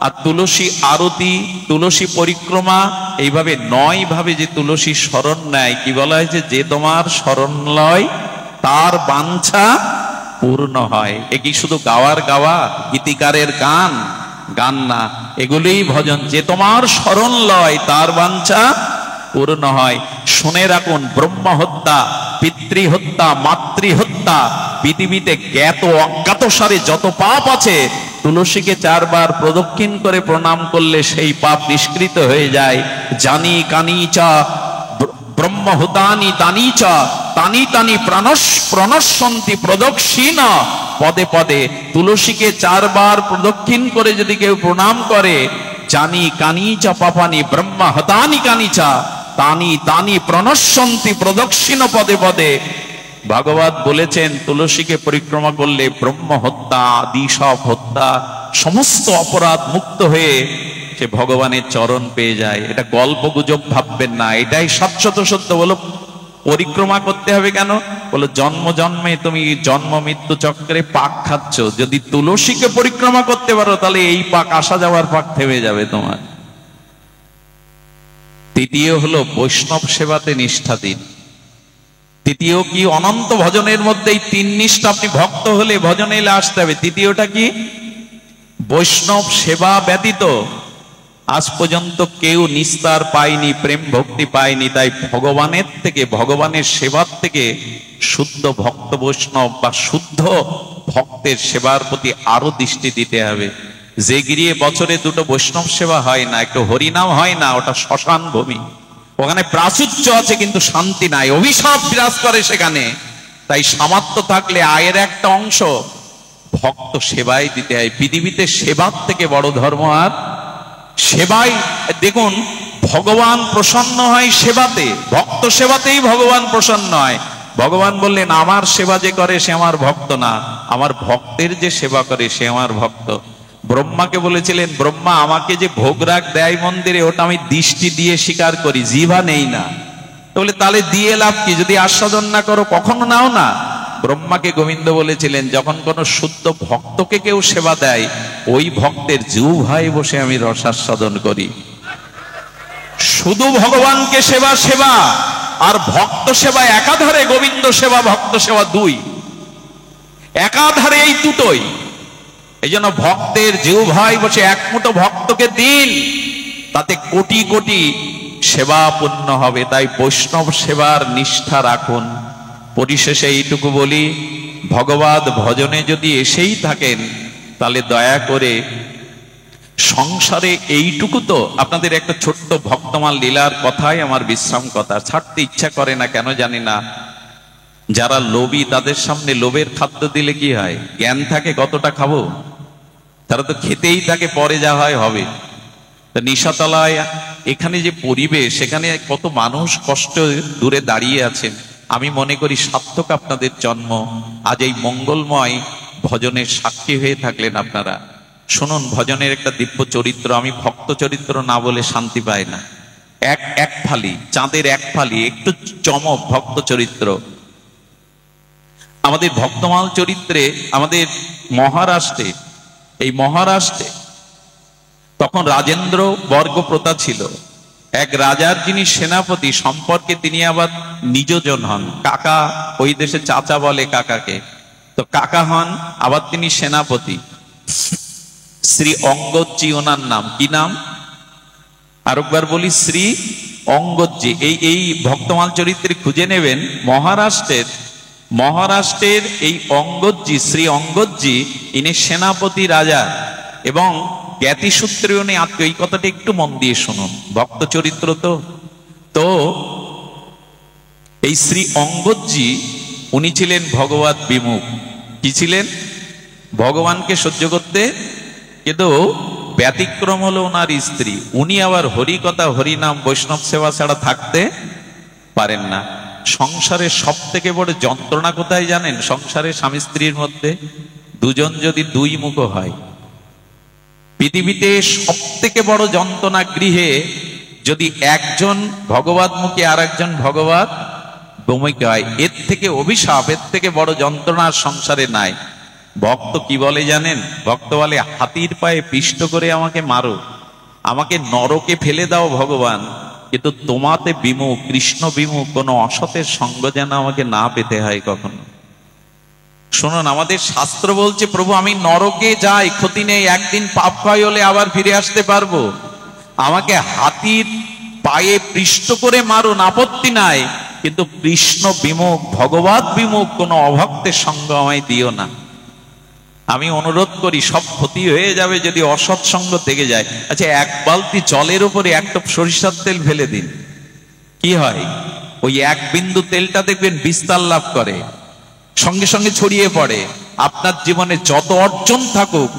আর তুলসী আরতি, তুলসী পরিক্রমা। এইভাবে 9 ভাবে যে তুলসী শরণ নেয়, কি বলা হয়েছে? যে তোমার শরণ লয় তার বাঞ্ছা পূর্ণ হয়। এ কি শুধু গাওয়ার গাওয়া, গীতিকারের গান? গান না, এগুলোই ভজন। যে তোমার শরণ লয় তার বাঞ্ছা পূর্ণ হয়। শুনে রাখুন, ব্রহ্ম হত্যা, পিতৃ হত্যা, মাতৃ হত্যা, পৃথিবীতে জ্ঞাত অজ্ঞাত সারে যত পাপ আছে, তুলসীকে 4 বার প্রদক্ষিণ করে প্রণাম করলে সেই পাপ নিষ্কৃত হয়ে যায়। জানি কানি চা ব্রহ্ম হুতানি তানি চা তানি তানি প্রণশ্যন্তি প্রদক্ষিণ। পদে পদে তুলসীকে 4 বার প্রদক্ষিণ করে যদি কেউ প্রণাম করে, জানি কানি চা পাপানি ব্রহ্ম হতানি কানি চা তানি তানি প্রণশ্যন্তি প্রদক্ষিণ পদে পদে। ভাগবত বলেছেন, তুলসীকে পরিক্রমা করলে ব্রহ্ম হত্যা আদি সব হত্যা, সমস্ত অপরাধ মুক্ত হয়ে সে ভগবানের চরণ পেয়ে যায়। এটা গল্প গুজব ভাববেন না, এটাই সত্য সত্য। বলো পরিক্রমা করতে হবে কেন? বলো জন্ম জন্মে তুমি জন্ম মৃত্যু চক্রে পাক খাচ্ছ, যদি তুলসীকে পরিক্রমা করতে পারো তাহলে এই পাক, আসা যাওয়ার পাক থেমে যাবে তোমার। তৃতীয় হলো বৈষ্ণব সেবাতে নিষ্ঠা দিন। তৃতীয় কি? অনন্ত ভজনের মধ্যে 3 নিষ্ঠা। আপনি ভক্ত হলে ভজনে এলে আসতে হবে। তৃতীয়টা কি? বৈষ্ণব সেবা ব্যতীত আজ পর্যন্ত কেউ নিস্তার পায়নি, প্রেম ভক্তি পায়নি। তাই ভগবানের থেকে, ভগবানের সেবার থেকে শুদ্ধ ভক্ত বৈষ্ণব বা শুদ্ধ ভক্তের সেবার প্রতি আরো দৃষ্টি দিতে হবে। যে গিরিয়ে বছরে 2টো বৈষ্ণব সেবা হয় না, একটু হরিনাম হয় না, ওটা শ্মশান ভূমি। ওখানে প্রাচুর্য আছে কিন্তু শান্তি নাই, অভিশাপ বিরাজ করে সেখানে। তাই সামর্থ্য থাকলে আয়ের একটা অংশ ভক্ত সেবায় দিতে হয়। পৃথিবীতে সেবার থেকে বড় ধর্ম আর সেবাই। দেখুন, ভগবান প্রসন্ন হয় সেবাতে, ভক্ত সেবাতেই ভগবান প্রসন্ন হয়। ভগবান বললেন, আমার সেবা যে করে সে আমার ভক্ত না, আমার ভক্তের যে সেবা করে সে আমার ভক্ত। ব্রহ্মাকে বলেছিলেন, ব্রহ্মা আমাকে যে ভোগরাগ দেয় মন্দিরে, ওটা আমি দৃষ্টি দিয়ে স্বীকার করি, জিভা নেই না। বলে তাহলে দিয়ে লাভ কি? যদি আস্বাদন না করো কখনো নাও না। ব্রহ্মাকে গোবিন্দ বলেছিলেন, যখন কোন শুদ্ধ ভক্তকে কেউ সেবা দেয়, ওই ভক্তের জিহ্বায় বসে আমি রসাস্বাদন করি। শুধু ভগবানকে সেবা সেবা আর ভক্ত সেবা একাধারে। গোবিন্দ সেবা ভক্ত সেবা 2 একাধারে, এই দুটোই। এই জন্য ভক্তের জিহ্বায় বসে এক মুঠো ভক্তকে দিন, তাতে কোটি কোটি সেবা পূর্ণ হবে। তাই বৈষ্ণব সেবার নিষ্ঠা রাখুন। পরিশেষে এইটুকু বলি, ভগবত ভজনে যদি এসেই থাকেন তাহলে দয়া করে সংসারে এইটুকু তো। আপনাদের একটা ছোট্ট ভক্তমাল লীলার কথাই আমার বিশ্রাম কথা, ছাড়তে ইচ্ছা করে না কেন জানি না। যারা লোভী তাদের সামনে লোভের খাদ্য দিলে কি হয়? জ্ঞান থাকে কতটা খাবো, তারা তো খেতেই থাকে, পরে যা হয় হবে। নিশাতলায় এখানে যে পরিবেশ, সেখানে কত মানুষ কষ্ট দূরে দাঁড়িয়ে আছেন। আমি মনে করি সার্থক আপনাদের জন্ম। আজ এই মঙ্গলময় ভজনের সাক্ষী হয়ে থাকলেন আপনারা। শুনুন, ভজনের একটা দিব্য চরিত্র। আমি ভক্ত চরিত্র না বলে শান্তি পাই না। এক ফালি, চাঁদের এক ফালি, একটু চমক ভক্ত চরিত্র। আমাদের ভক্তমাল চরিত্রে, আমাদের মহারাষ্ট্রে, এই মহারাষ্ট্রে তখন রাজেন্দ্র বর্গপ্রথা ছিল। এক রাজার যিনি সেনাপতি, সম্পর্কে তিনি আবার নিজজন হন। কাকা, ওই দেশে চাচা বলে কাকাকে, তো কাকা হন, আবার তিনি সেনাপতি। শ্রী অঙ্গদজি ওনার নাম। কি নাম? আরেকবার বলি, শ্রী অঙ্গদজি। এই ভক্তমাল চরিত্রে খুঁজে নেবেন। মহারাষ্ট্রের এই অঙ্গদজি, শ্রী অঙ্গদজি, ইনি সেনাপতি রাজা এবং জ্ঞাতিসূত্রে উনি আত্মীয়। এই কথাটা একটু মন দিয়ে শুনুন, ভক্ত চরিত্র তো। এই শ্রী অঙ্গদজি উনি ছিলেন ভগবত বিমুখ। কি ছিলেন? ভগবানকে সহ্য করতে, কিন্তু ব্যতিক্রম হলো ওনার স্ত্রী। উনি আবার হরিকথা, হরিনাম, বৈষ্ণব সেবা ছাড়া থাকতে পারেন না। সংসারের সব থেকে বড় যন্ত্রণা কোথায় জানেন? সংসারে স্বামী স্ত্রীর মধ্যে দুজন যদি 2 মুখ হয়। পৃথিবীতে সব থেকে বড় যন্ত্রণা গৃহে যদি একজন ভগবতমুখী আর একজন ভগবত বিমুখী হয়। এর থেকে অভিশাপ, এর থেকে বড় যন্ত্রণা সংসারে নাই। ভক্ত কি বলে জানেন? ভক্ত বলে, হাতির পায়ে পিষ্ট করে আমাকে মারো, আমাকে নরকে ফেলে দাও ভগবান, কিন্তু তোমাতে বিমুখ, কৃষ্ণ বিমুখ কোন অসতের সঙ্গ যেন আমাকে না পেতে হয় কখনো। শুনুন, আমাদের শাস্ত্র বলছে প্রভু আমি নরকে যাই, ক্ষতি নেই, একদিন পাপ ক্ষয় হলে আবার ফিরে আসতে পারবো। আমাকে হাতির পায়ে পৃষ্ঠ করে মারুন, আপত্তি নাই, কিন্তু কৃষ্ণ বিমুখ, ভগবত বিমুখ কোন অভক্তের সঙ্গ আমায় দিও না। আমি অনুরোধ করি, সব ক্ষতি হয়ে যাবে যদি অসৎসঙ্গ থেকে যায়। আচ্ছা, এক বালতি জলের উপরে এক টোপ সরিষার তেল ফেলে দিন, কি হয়? ওই এক বিন্দু তেলটা দেখবেন বিস্তার লাভ করে, সঙ্গে সঙ্গে ছড়িয়ে পড়ে। আপনার জীবনে যত অর্জন থাকুক,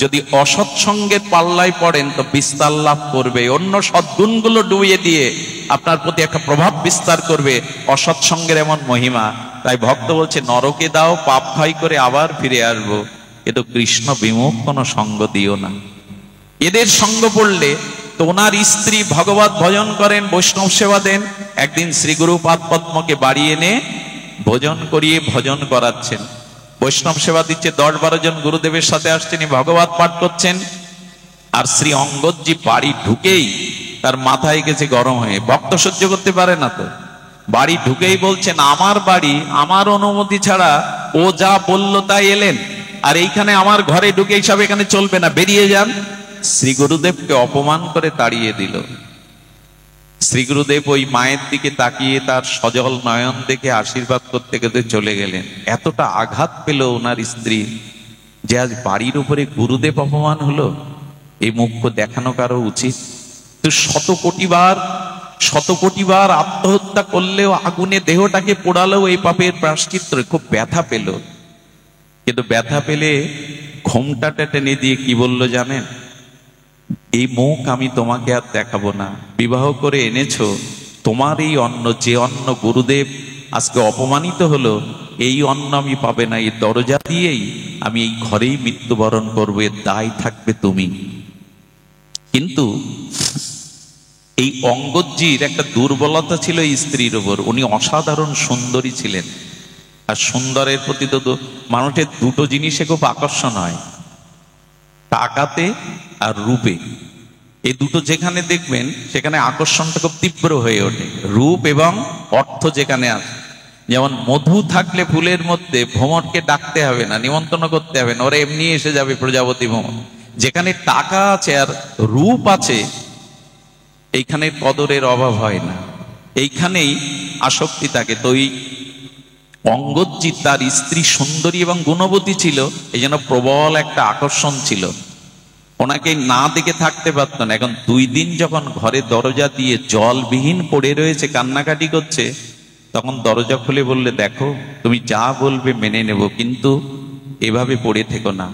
যদি অসৎসঙ্গের পাল্লায় পড়েন তো বিস্তার লাভ করবে, অন্য সদ্গুণগুলো ডুবিয়ে দিয়ে আপনার প্রতি একটা প্রভাব বিস্তার করবে। অসৎসঙ্গের এমন মহিমা। তাই ভক্ত বলছে নরকে দাও, পাপ ক্ষয় করে আবার ফিরে আসবো, কিন্তু কৃষ্ণ বিমুখ কোনো সঙ্গ দিও না। এদের সঙ্গ পড়লে তো ওনার স্ত্রী ভগবত ভজন করেন, বৈষ্ণব সেবা দেন। একদিন শ্রী গুরু পাদ পদ্মকে বাড়ি এনে ভোজন করিয়ে ভজন করাচ্ছেন, বৈষ্ণব সেবা দিচ্ছে। 10-12 জন গুরুদেবের সাথে আসছেন, ভগবত পাঠ করছেন। আর শ্রী অঙ্গদজি বাড়ি ঢুকেই তার মাথায় গেছে গরম হয়ে, ভক্ত সহ্য করতে পারে না তো। বাড়ি ঢুকেই বলছেন আমার বাড়ি, আমার অনুমতি ছাড়া ও যা বলল তাই এলেন, আর এইখানে আমার ঘরে ঢুকেই সব এখানে চলবে না, বেরিয়ে যান। শ্রী গুরুদেবকে অপমান করে তাড়িয়ে দিল। শ্রী গুরুদেব ওই মায়ের দিকে তাকিয়ে তার সজল নয়ন দেখে আশীর্বাদ করতে করতে চলে গেলেন। এতটা আঘাত পেল ওনার স্ত্রী যে আজ বাড়ির উপরে গুরুদেব অপমান হলো। এই মুখ্য দেখানো কারো উচিত? তো শত কোটি বার আত্মহত্যা করলেও, আগুনে দেহটাকে পোড়ালেও এই পাপের প্রায়শ্চিত্ত। খুব ব্যথা পেল, কিন্তু ব্যথা পেলে ঘোমটাটা টেনে দিয়ে কি বলল জানেন? এই মুখ আমি তোমাকে আর দেখাবো না, বিবাহ করে এনেছো, তোমার এই অন্ন, যে অন্ন গুরুদেব আজকে অপমানিত হলো, এই অন্ন আমি পাবে না, এই দরজা দিয়েই আমি এই ঘরেই মৃত্যুবরণ করবো, এর দায় থাকবে তুমি। কিন্তু এই অঙ্গদজির একটা দুর্বলতা ছিল স্ত্রীর উপর, উনি অসাধারণ সুন্দরী ছিলেন। আর সুন্দরের প্রতি তো মানুষের দুটো জিনিসে খুব আকর্ষণ হয়, টাকাতে আর রূপে। এই দুটো যেখানে দেখবেন সেখানে আকর্ষণটা খুব তীব্র হয়ে ওঠে, রূপ এবং অর্থ যেখানে আসে। যেমন মধু থাকলে ফুলের মধ্যে ভ্রমরকে ডাকতে হবে না, নিমন্ত্রণ করতে হবে না, ওরা এমনি এসে যাবে, প্রজাপতি ভ্রমর। যেখানে টাকা আছে আর রূপ আছে, এইখানে কদরের অভাব হয় না, এইখানেই আসক্তি থাকে। তো এই অঙ্গদজি তার স্ত্রী সুন্দরী এবং গুণবতী ছিল, এই জন্য প্রবল একটা আকর্ষণ ছিল, ওনাকে না দেখে থাকতে পারত না। এখন 2 দিন যখন ঘরে দরজা দিয়ে জলবিহীন পড়ে রয়েছে, কান্নাকাটি করছে, তখন দরজা খুলে বললে দেখো তুমি যা বলবে মেনে নেব, কিন্তু এভাবে পড়ে থেকো না।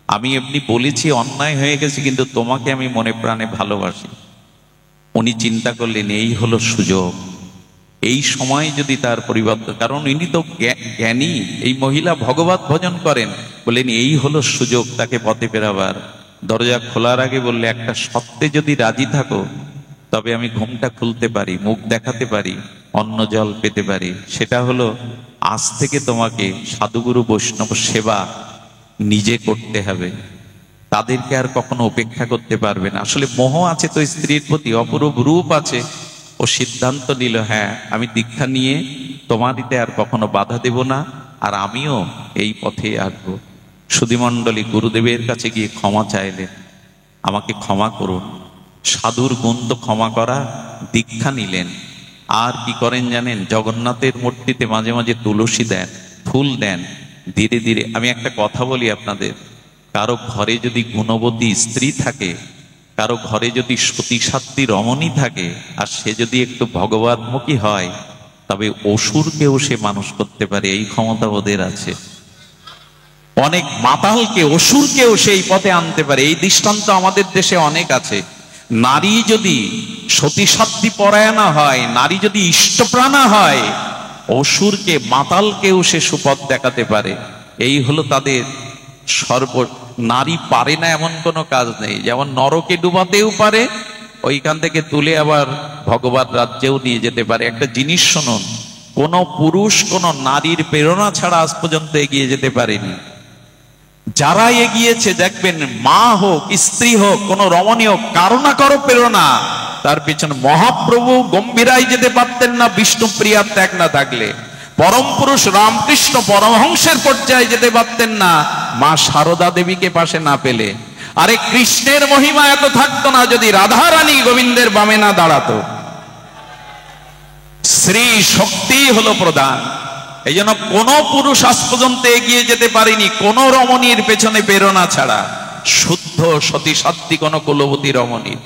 আমি এমনি বলেছি, অন্যায় হয়ে গেছে, কিন্তু তোমাকে আমি মনে প্রাণে ভালোবাসি। উনি চিন্তা করলেন এই হলো সুযোগ, এই সময় যদি তার পরিবর্তন, কারণ ইনি তো জ্ঞানী, এই মহিলা ভগবত ভজন করেন, বললেন এই হলো সুযোগ তাকে পথে ফেরাবার। দরজা খোলার আগে বললে একটা সত্যে যদি রাজি থাকো তবে আমি ঘুমটা খুলতে পারি, মুখ দেখাতে পারি, অন্ন জল পেতে পারি। সেটা হলো আজ থেকে তোমাকে সাধুগুরু বৈষ্ণব সেবা নিজে করতে হবে, তাদেরকে আর কখনো উপেক্ষা করতে পারবে না। আসলে মোহ আছে তো স্ত্রীর প্রতি, অপরূপ রূপ আছে। ও সিদ্ধান্ত নিল, হ্যাঁ আমি দীক্ষা নিয়ে তোমারিতে আর কখনো বাধা দেব না, আর আমিও এই পথে আসবো। সুধীমণ্ডলী গুরুদেবের কাছে গিয়ে ক্ষমা চাইলেন, আমাকে ক্ষমা করুন। সাধুর গুণ তো ক্ষমা করা। দীক্ষা নিলেন। আর কি করেন জানেন? জগন্নাথের মূর্তিতে মাঝে মাঝে তুলসী দেন, ফুল দেন। ধীরে ধীরে, আমি একটা কথা বলি আপনাদের, কারো ঘরে যদি গুণবতী স্ত্রী থাকে, কারো ঘরে যদি সতী সাধ্বী রমণী থাকে, আর সে যদি একটু ভগবতমুখী হয়, তবে অসুরকেও সে মানুষ করতে পারে, এই ক্ষমতা ওদের আছে। অনেক মাতালকে, অসুরকেও সেই পথে আনতে পারে, এই দৃষ্টান্ত আমাদের দেশে অনেক আছে। নারী যদি সতী সাধ্বী পরায়ণা হয়, নারী যদি ইষ্টপ্রাণা হয়, অসুরকে, মাতালকেও সে সুপথ দেখাতে পারে। এই হলো তাদের সর্ব। নারী পারে না এমন কোনো কাজ নেই। যেমন নরকে ডুবাতেও পারে, ওইখান থেকে তুলে আবার ভগবত রাজ্যেও নিয়ে যেতে পারে। একটা জিনিস শুনুন, কোন পুরুষ কোন নারীর প্রেরণা ছাড়া আজ পর্যন্ত এগিয়ে যেতে পারেনি। যারা এগিয়েছে দেখবেন, মা হোক স্ত্রী হোক, কোন রমণী হোক, কারো না কারো প্রেরণা। তার পিছনে মহাপ্রভু গম্ভীরাই যেতে পারতেন না বিষ্ণুপ্রিয়ার ত্যাগ না থাকলে। পরম পুরুষ রামকৃষ্ণ পরমহংসের পর্যায়ে যেতে পারতেন না মা সারদা দেবীকে পাশে না পেলে। আরে কৃষ্ণের মহিমা এত থাকতো না যদি রাধা রানী গোবিন্দের বামে না দাঁড়াতো। শ্রী শক্তি হলো প্রধান। এই জন্য কোন পুরুষ আজ পর্যন্ত এগিয়ে যেতে পারেনি কোন রমণীর পেছনে প্রেরণা ছাড়া, শুদ্ধ সতী সাধ্বী কোন কুলবতী রমণীর।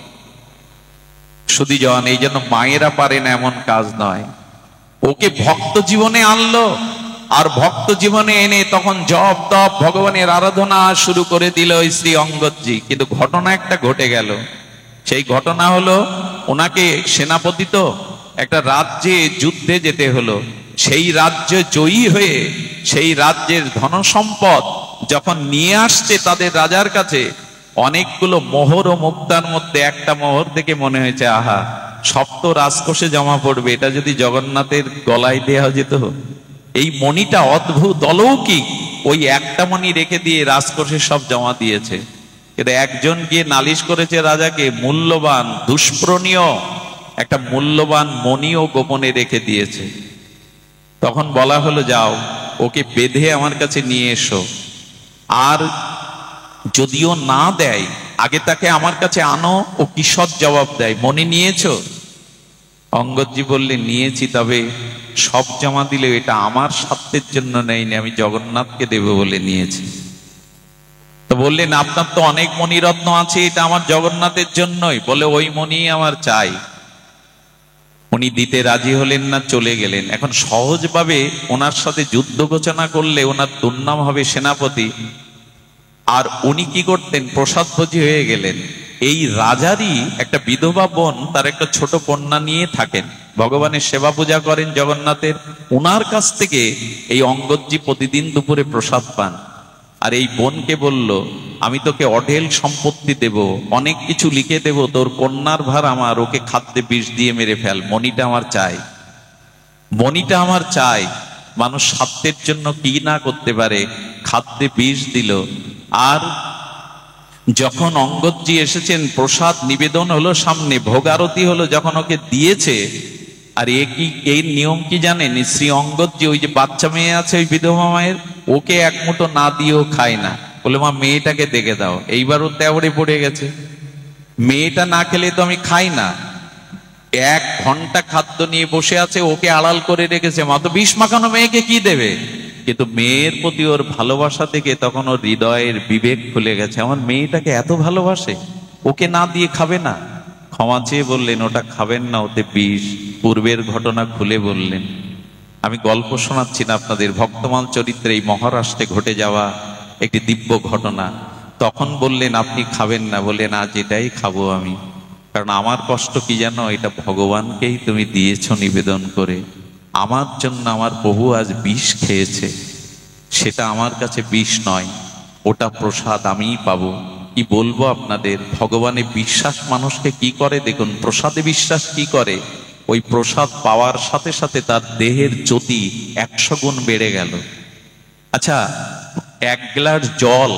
সুধীজন, এই জন্য মায়েরা পারে না এমন কাজ নয়। ওকে ভক্ত জীবনে আনলো, আর ভক্ত জীবনে এনে তখন জপ তপ ভগবানের আরাধনা শুরু করে দিল ওই শ্রী অঙ্গদজি। কিন্তু ঘটনা একটা ঘটে গেল। সেই ঘটনা হলো, ওনাকে সেনাপতি তো একটা রাজ্যে যুদ্ধে যেতে হলো। সেই রাজ্য জয়ী হয়ে সেই রাজ্যের ধনসম্পদ যখন নিয়ে আসছে তাদের রাজার কাছে, অনেকগুলো মোহর ও মুক্তার মধ্যে একটা মোহর দেখে মনে হয়েছে, আহা, সব তো রাজকোষে জমা পড়বে, এটা যদি জগন্নাথের গলায় দেওয়া যেত। এই মণিটা অদ্ভুত অলৌকিক, ওই একটা মণি রেখে দিয়ে রাজকোষে সব জমা দিয়েছে। কিন্তু একজন গিয়ে নালিশ করেছে রাজাকে, মূল্যবান দুষ্প্রণীয় একটা মূল্যবান মণিও গোপনে রেখে দিয়েছে। তখন বলা হলো, যাও ওকে বেঁধে আমার কাছে নিয়ে এসো, আর যদিও না দেয় আগে তাকে আমার কাছে আনো, ও কিসৎ জবাব দেয়। মণি নিয়েছো? অঙ্গদজি বললেন, নিয়েছি, তবে সব জমা দিলে এটা আমার স্বার্থের জন্য নেইনি, আমি জগন্নাথকে দেব বলে নিয়েছি। তো বললেন, আপনার তো অনেক মণিরত্ন আছে, এটা আমার জগন্নাথের জন্যই। বলে, ওই মণি আমার চাই। উনি দিতে রাজি হলেন না, চলে গেলেন। এখন সহজভাবে ওনার সাথে যুদ্ধ ঘোষণা করলে ওনার দুর্নাম হবে সেনাপতি। আর উনি কি করতেন, প্রসাদভোজী হয়ে গেলেন। এই রাজারই একটা বিধবা বোন, তার একটা ছোট কন্যা নিয়ে থাকেন, ভগবানের সেবা পূজা করেন জগন্নাথের। ওনার কাছ থেকে এই অঙ্গদজি প্রতিদিন দুপুরে প্রসাদ পান। আর এই বোনকে বলল, আমি তোকে অঢেল সম্পত্তি দেব, অনেক কিছু লিখে দেব, তোর কন্যার ভার আমার, ওকে খাদ্যে বিষ দিয়ে মেরে ফেল, মণিটা আমার চাই, মণিটা আমার চাই। মানুষ স্বার্থের জন্য কি না করতে পারে, খাদ্যে বিষ দিল। আর যখন অঙ্গদজি এসেছেন, প্রসাদ নিবেদন হলো সামনে, ভোগারতি হলো, যখন ওকে দিয়েছে, আর এই নিয়ম কি জানেন, শ্রী অঙ্গদজি ওই যে বাচ্চা মেয়ে আছে ওই বিধবা মায়ের, ওকে এক মুঠো না দিয়েও খায় না। বলে, মা মেয়েটাকে দেখে দাও। এইবার ও তেবড়ে পড়ে গেছে, মেয়েটা না খেলে তো আমি খাই না। 1 ঘন্টা খাদ্য নিয়ে বসে আছে, ওকে আড়াল করে রেখেছে। মা তো বিষ মাখানো মেয়েকে কি দেবে? কিন্তু মেয়ের প্রতি ওর ভালোবাসা থেকে তখন ওর হৃদয়ের বিবেক খুলে গেছে, আমার মেয়েটাকে এত ভালোবাসে, ওকে না দিয়ে খাবে না। ক্ষমা চেয়ে বললেন, ওটা খাবেন না, ওতে বিষ। পূর্বের ঘটনা খুলে বললেন। আমি গল্প শোনাচ্ছি না আপনাদের, ভক্তমাল চরিত্রে এই মহারাষ্ট্রে ঘটে যাওয়া একটি দিব্য ঘটনা। তখন বললেন, আপনি খাবেন না? বললেন, আজ এটাই খাবো আমি, কারণ আমার কষ্ট কি জানো, এটা ভগবানকেই তুমি দিয়েছ নিবেদন করে। আমার জন্য আমার প্রভু আজ বিষ খেয়েছে, সেটা আমার কাছে বিষ নয়, ওটা প্রসাদ আমিই পাবো। কি বলবো আপনাদের, ভগবানে বিশ্বাস মানুষকে কি করে দেখুন, প্রসাদে বিশ্বাস কি করে, ওই প্রসাদ পাওয়ার সাথে সাথে তার দেহের জ্যোতি 100 গুণ বেড়ে গেল। আচ্ছা, 1 গ্লাস জল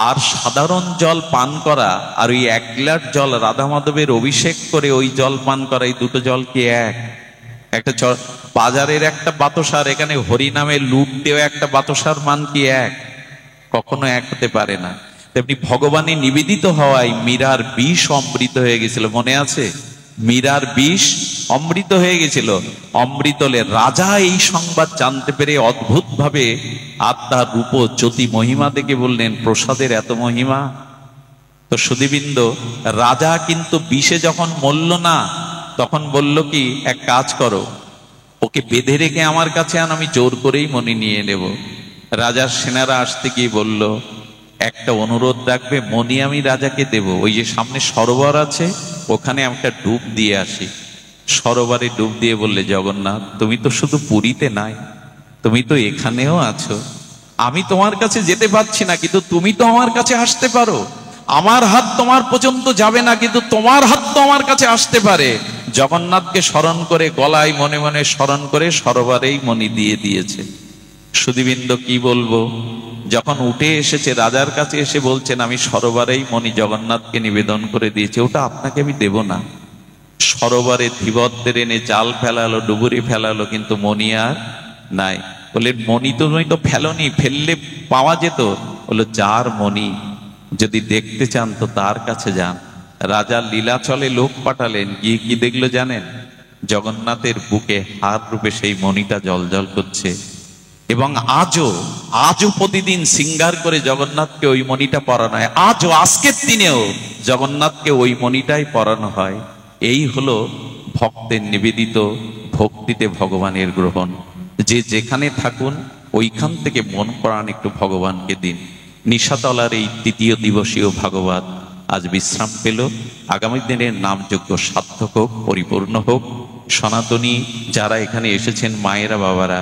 আর সাধারণ জল পান করা, আর ওই 1 গ্লাস জল রাধা মাধবের অভিষেক করে ওই জল পান করা, এই দুটো জল কি এক? একটা বাজারের একটা বাতাসার, এখানে হরিনামে লুট দেওয়া একটা বাতাসার মান কি এক? কখনো এক হতে পারে না। তেমনি ভগবানে নিবেদিত হওয়ায় মীরার বিষ অমৃত হয়ে গেছিল, মনে আছে? মীরার বিষ অমৃত হয়ে গেছিল। অমৃতলে রাজা এই সংবাদ জানতে পেরে অদ্ভুত ভাবে আত্মার রূপ জ্যোতি মহিমা দেখে বললেন, প্রসাদের এত মহিমা। তো সুধীবৃন্দ, রাজা কিন্তু বিষে যখন মরল না, তখন বলল কি, এক কাজ করো, ওকে বেঁধে রেখে আমার কাছে আন, আমি জোর করেই মণি নিয়ে নেব। রাজার সেনারা আসতে গিয়ে বলল, একটা অনুরোধ রাখবে, মণি আমি রাজাকে দেব, ওই যে সামনে সরোবর আছে, ওখানে একটা ডুব দিয়ে আসি। সরোবরে ডুব দিয়ে বললে, জগন্নাথ, তুমি তো শুধু পুরীতে নাই, তুমি তো এখানেও আছো। আমি তোমার কাছে যেতে পারছি না, কিন্তু তুমি তো আমার কাছে আসতে পারো। আমার হাত তোমার পর্যন্ত যাবে না, কিন্তু তোমার হাত তো আমার কাছে আসতে পারে। জগন্নাথকে স্মরণ করে, গলায় মনে মনে স্মরণ করে সরোবরেই মণি দিয়ে দিয়েছে। সুধীবৃন্দ, কি বলবো, যখন উঠে এসেছে রাজার কাছে এসে বলছেন, আমি সরোবরেই মণি জগন্নাথকে নিবেদন করে দিয়েছি, ওটা আপনাকে আমি দেব না। সরোবরে ধীবরদের এনে জাল ফেলালো, ডুবুরি ফেলালো, কিন্তু মণি আর নাই। বললেন মণি তুমি তো ফেলনি, ফেললে পাওয়া যেত। বললো যার মণি যদি দেখতে চান তো তার কাছে যান। রাজা লীলাচলে লোক পাঠালেন, গিয়ে কি দেখলো জানেন? জগন্নাথের বুকে হার রূপে সেই মণিটা জ্বলজ্বল করছে। এবং আজও প্রতিদিন সিঙ্গার করে জগন্নাথকে ওই মণিটা পরানো হয়। আজও আজকের দিনেও জগন্নাথকে ওই মণিটাই পরানো হয়। এই হলো ভক্তের নিবেদিত ভক্তিতে ভগবানের গ্রহণ। যে যেখানে থাকুন ওইখান থেকে মন প্রাণ একটু ভগবানকে দিন। নিশাতলার এই তৃতীয় দিবসীয় ভাগবত আজ বিশ্রাম পেল। আগামী দিনের নামযজ্ঞ সার্থক হোক, পরিপূর্ণ হোক। সনাতনী যারা এখানে এসেছেন, মায়েরা বাবারা,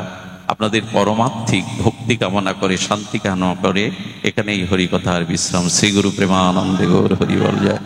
আপনাদের পরমার্থিক ভক্তি কামনা করে, শান্তি কামনা করে এখানেই হরিকথার বিশ্রাম। শ্রী গুরু প্রেমানন্দে গৌর হরি বল জয়।